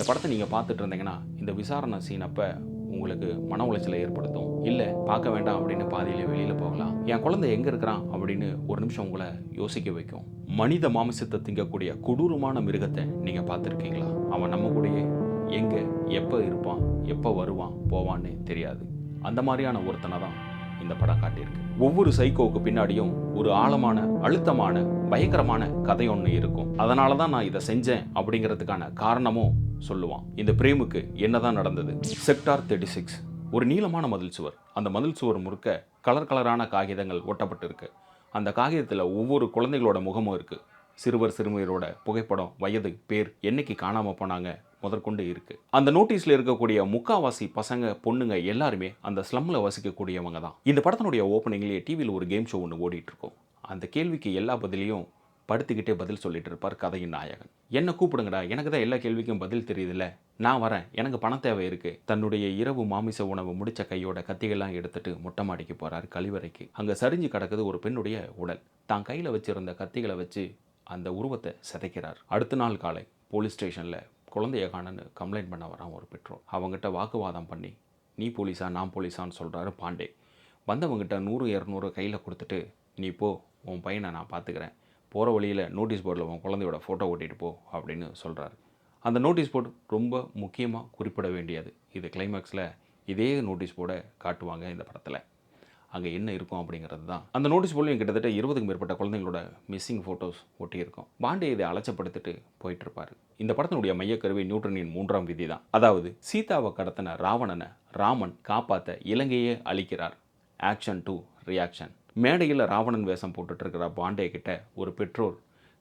இந்த படத்தை நீங்கள் பார்த்துட்டு இருந்தீங்கன்னா இந்த விசாரணை சீன் அப்போ உங்களுக்கு மன உளைச்சலை ஏற்படுத்தும். இல்லை பார்க்க வேண்டாம் அப்படின்னு பாதியிலே வெளியில் போகலாம். என் குழந்தை எங்கே இருக்கிறான் அப்படின்னு ஒரு நிமிஷம் உங்களை யோசிக்க வைக்கும். மனித மாமிசத்தை திங்கக்கூடிய கொடூரமான மிருகத்தை நீங்கள் பார்த்துருக்கீங்களா? அவன் நம்ம கூடயே எங்கே எப்போ இருப்பான், எப்போ வருவான் போவான்னு தெரியாது. அந்த மாதிரியான ஒருத்தனை தான் இந்த படம் காட்டியிருக்கு. ஒவ்வொரு சைக்கோவுக்கு பின்னாடியும் ஒரு ஆழமான, அழுத்தமான, பயங்கரமான கதை ஒன்று இருக்கும். அதனால தான் நான் இதை செஞ்சேன் அப்படிங்கிறதுக்கான காரணமும் சொல்லுவான். இந்த பிரேமுக்கு என்னதான் நடந்தது? செக்டார் 36 ஒரு நீளமான மதில் சுவர். அந்த மதில் சுவர் முழுக்க கலர் கலரான காகிதங்கள் ஒட்டப்பட்டு இருக்கு. அந்த காகிதத்தில் ஒவ்வொரு குழந்தைகளோட முகமும் இருக்கு. சிறுவர் சிறுமியரோட புகைப்படம், வயது, பேர், என்னைக்கு காணாமல் போனாங்க முதற்கொண்டு இருக்கு. அந்த நோட்டீஸில் இருக்கக்கூடிய முக்காவாசி பசங்க பொண்ணுங்க எல்லாருமே அந்த ஸ்லம்மில் வசிக்கக்கூடியவங்க தான். இந்த படத்தினுடைய ஓப்பனிங்லேயே டிவியில் ஒரு கேம் ஷோ ஒன்று ஓடிட்டு இருக்கும். அந்த கேள்விக்கு எல்லா பதிலையும் படுத்துக்கிட்டே பதில் சொல்லிட்டு இருப்பார் கதையின் நாயகன். என்ன கூப்பிடுங்கடா, எனக்கு தான் எல்லா கேள்விக்கும் பதில் தெரியுதுல்ல, நான் வரேன், எனக்கு பணம் தேவை இருக்கு. தன்னுடைய இரவு மாமிச உணவு முடிச்ச கையோட கத்திகள்லாம் எடுத்துட்டு மொட்டை மாடிக்கு போறார், கழிவறைக்கு. அங்கே சரிஞ்சு கிடக்குது ஒரு பெண்ணுடைய உடல். தான் கையில் வச்சிருந்த கத்திகளை வச்சு அந்த உருவத்தை சிதைக்கிறார். அடுத்த நாள் காலை போலீஸ் ஸ்டேஷனில் குழந்தைய காணன்னு கம்ப்ளைண்ட் பண்ண வரான் ஒரு பெற்றோர். அவங்ககிட்ட வாக்குவாதம் பண்ணி நீ போலீஸா நான் போலீஸான்னு சொல்கிறாரு பாண்டே. வந்தவங்ககிட்ட 100-200 கையில் கொடுத்துட்டு நீ போ, உன் பையனை நான் பார்த்துக்கிறேன், போகிற வழியில் நோட்டீஸ் போர்டில் உன் குழந்தையோட ஃபோட்டோ ஓட்டிகிட்டு போ அப்படின்னு சொல்கிறாரு. அந்த நோட்டீஸ் போர்டு ரொம்ப முக்கியமாக குறிப்பிட வேண்டியது. இது கிளைமேக்ஸில் இதே நோட்டீஸ் போர்டை காட்டுவாங்க இந்த படத்தில். அங்கே என்ன இருக்கும் அப்படிங்கிறது தான். அந்த நோட்டீஸ் போர்டில் கிட்டத்தட்ட 20க்கும் மேற்பட்ட குழந்தைங்களோட மிஸ்ஸிங் ஃபோட்டோஸ் ஒட்டியிருக்கும். பாண்டே இதை அலட்சப்படுத்திட்டு போயிட்டுருப்பார். இந்த படத்தினுடைய மையக்கருவி நியூட்டனின் 3ஆம் விதி தான். அதாவது சீதாவை கடத்தின ராவணனை ராமன் காப்பாற்ற இலங்கையே அழிக்கிறார். Action to reaction. மேடையில் ராவணன் வேஷம் போட்டுட்டு இருக்கிற பாண்டே கிட்ட ஒரு பெற்றோர்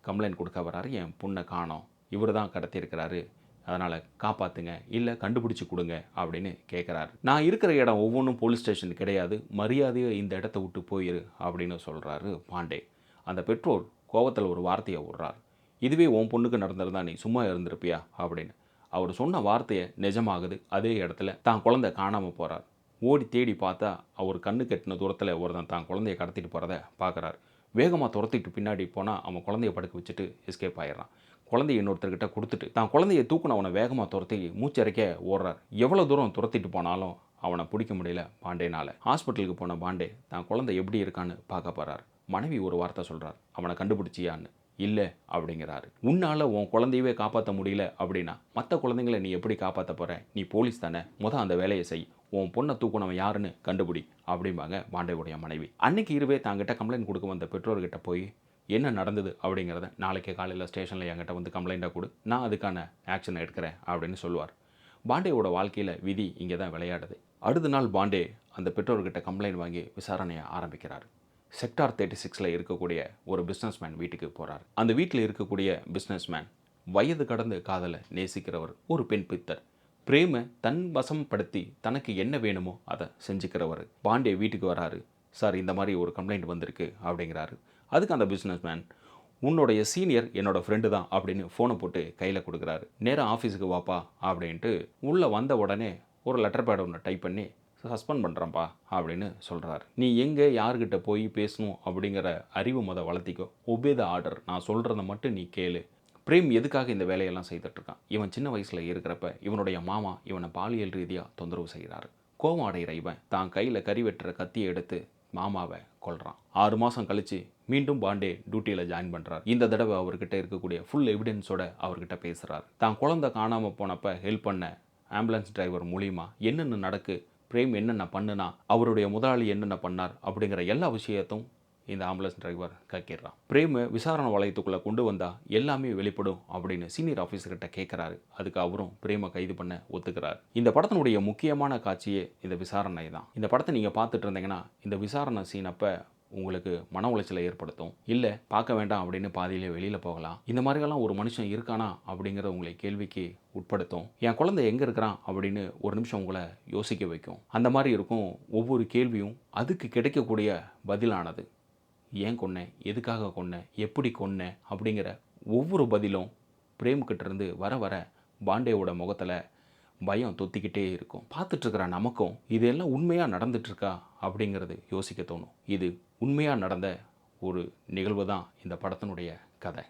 கம்ப்ளைண்ட் கொடுக்க வராரு. என் பொண்ணை காணோம், இவர் தான் கடத்தியிருக்கிறாரு, அதனால் காப்பாற்றுங்க, இல்லை கண்டுபிடிச்சி கொடுங்க அப்படின்னு கேட்குறாரு. நான் இருக்கிற இடம் ஒவ்வொன்றும் போலீஸ் ஸ்டேஷன் கிடையாது, மரியாதையை இந்த இடத்த விட்டு போயிரு அப்படின்னு சொல்கிறாரு பாண்டே. அந்த பெற்றோர் கோவத்தில் ஒரு வார்த்தையை விடுறார். இதுவே உன் பொண்ணுக்கு நடந்திருந்தா நீ சும்மா இருந்திருப்பியா அப்படின்னு. அவர் சொன்ன வார்த்தையை நிஜமாகுது. அதே இடத்துல தான் குழந்தை காணாமல் போகிறார். ஓடி தேடி பார்த்தா அவர் கண்ணு கட்டின தூரத்தில் ஒருத்தன் தான் குழந்தைய கடத்திட்டு போகிறத பார்க்குறாரு. வேகமாக துரத்திட்டு பின்னாடி போனால் அவன் குழந்தைய படுக்க வச்சுட்டு எஸ்கேப் ஆகிடுறான். குழந்தைய இன்னொருத்தர்கிட்ட கொடுத்துட்டு தான் குழந்தைய தூக்குன அவனை வேகமாக துரத்தி மூச்சரைக்க ஓடுறார். எவ்வளோ தூரம் துரத்திட்டு போனாலும் அவனை பிடிக்க முடியல பாண்டேனால். ஹாஸ்பிட்டலுக்கு போன பாண்டே தான் குழந்தை எப்படி இருக்கான்னு பார்க்க போகிறார். மனைவி ஒரு வார்த்தை சொல்கிறார், அவனை கண்டுபிடிச்சியான்னு. இல்லை அப்படிங்கிறாரு. உன்னால் உன் குழந்தையவே காப்பாற்ற முடியல அப்படின்னா மற்ற குழந்தைங்களை நீ எப்படி காப்பாற்ற போகிற? நீ போலீஸ் தானே, அந்த வேலையை செய், உன் பொண்ணை தூக்குனவன் யாருன்னு கண்டுபிடி அப்படிம்பாங்க பாண்டேவுடைய மனைவி. அன்னைக்கு இருவே தாங்கிட்ட கம்ப்ளைண்ட் கொடுக்க வந்த பெற்றோர்கிட்ட போய் என்ன நடந்தது அப்படிங்கிறத நாளைக்கு காலையில் ஸ்டேஷனில் என்கிட்ட வந்து கம்ப்ளைண்ட்டாக கொடு, நான் அதுக்கான ஆக்ஷனை எடுக்கிறேன் அப்படின்னு சொல்லுவார். பாண்டேவோட வாழ்க்கையில் விதி இங்கே தான் விளையாடுது. அடுத்த நாள் பாண்டே அந்த பெற்றோர்கிட்ட கம்ப்ளைண்ட் வாங்கி விசாரணையை ஆரம்பிக்கிறார். செக்டார் 36 இருக்கக்கூடிய ஒரு பிஸ்னஸ்மேன் வீட்டுக்கு போகிறார். அந்த வீட்டில் இருக்கக்கூடிய பிஸ்னஸ்மேன் வயது கடந்த காதலை நேசிக்கிறவர், ஒரு பெண் பித்தர். பிரேமை தன் வசப்படுத்தி தனக்கு என்ன வேணுமோ அதை செஞ்சுக்கிறவர். பாண்டே வீட்டுக்கு வராரு. சார், இந்த மாதிரி ஒரு கம்ப்ளைண்ட் வந்திருக்கு அப்படிங்கிறாரு. அதுக்கு அந்த பிஸ்னஸ்மேன், உன்னுடைய சீனியர் என்னோடய ஃப்ரெண்டு தான் அப்படின்னு ஃபோனை போட்டு கையில் கொடுக்குறாரு. நேராக ஆஃபீஸுக்கு வாப்பா அப்படின்ட்டு உள்ளே வந்த உடனே ஒரு லெட்டர் பேட் ஒன்று டைப் பண்ணி சஸ்பெண்ட் பண்ணுறேன்ப்பா அப்படின்னு சொல்கிறாரு. நீ எங்கே யார்கிட்ட போய் பேசணும் அப்படிங்கிற அறிவு வளர்த்திக்கோ. ஒபே த ஆர்டர், நான் சொல்கிறத மட்டும் நீ கேளு. பிரேம் எதுக்காக இந்த வேலையெல்லாம் செய்துட்ருக்கான்? இவன் சின்ன வயசில் இருக்கிறப்ப இவனுடைய மாமா இவனை பாலியல் ரீதியாக தொந்தரவு செய்கிறாரு. கோவம் அடைகிற இவன் தான் கையில் கறி வெட்டுற கத்தியை எடுத்து மாமாவை கொல்றான். 6 மாதம் கழித்து மீண்டும் பாண்டே டியூட்டியில் ஜாயின் பண்ணுறார். இந்த தடவை அவர்கிட்ட இருக்கக்கூடிய ஃபுல் எவிடன்ஸோட அவர்கிட்ட பேசுகிறார். தான் குழந்தை காணாமல் போனப்போ ஹெல்ப் பண்ண ஆம்புலன்ஸ் டிரைவர் மூலிமா என்னென்ன நடக்கு, பிரேம் என்னென்ன பண்ணுனா, அவருடைய முதலாளி என்னென்ன பண்ணார் அப்படிங்கிற எல்லா விஷயத்தும் இந்த ஆம்புலன்ஸ் டிரைவர் கேட்கிறான். பிரேம் விசாரணை வளையத்துக்குள்ளே கொண்டு வந்தால் எல்லாமே வெளிப்படும் அப்படின்னு சீனியர் ஆஃபீஸர்கிட்ட கேட்குறாரு. அதுக்கு அவரும் பிரேமை கைது பண்ண ஒத்துக்கிறார். இந்த படத்தினுடைய முக்கியமான காட்சியே இந்த விசாரணை தான். இந்த படத்தை நீங்கள் பார்த்துட்டு இருந்தீங்கன்னா இந்த விசாரணை சீன் அப்போ உங்களுக்கு மன உளைச்சலை ஏற்படுத்தும். இல்லை பார்க்க வேண்டாம் அப்படின்னு பாதியிலே வெளியில் போகலாம். இந்த மாதிரிலாம் ஒரு மனுஷன் இருக்கானா அப்படிங்கிறத உங்களை கேள்விக்கு உட்படுத்தும். என் குழந்தை எங்கே இருக்கிறான் அப்படின்னு ஒரு நிமிஷம் உங்களை யோசிக்க வைக்கும். அந்த மாதிரி இருக்கும் ஒவ்வொரு கேள்வியும் அதுக்கு கிடைக்கக்கூடிய பதிலானது. ஏன் கொன்னேன், எதுக்காக கொன்னேன், எப்படி கொன்னேன் அப்படிங்கிற ஒவ்வொரு பதிலும் பிரேம்கிட்டேருந்து வர வர பாண்டேவோட முகத்தில் பயம் தொத்திக்கிட்டே இருக்கும். பார்த்துட்ருக்கிற நமக்கும் இதெல்லாம் உண்மையாக நடந்துட்டுருக்கா அப்படிங்கிறது யோசிக்க தோணும். இது உண்மையாக நடந்த ஒரு நிகழ்வு தான் இந்த படத்தினுடைய கதை.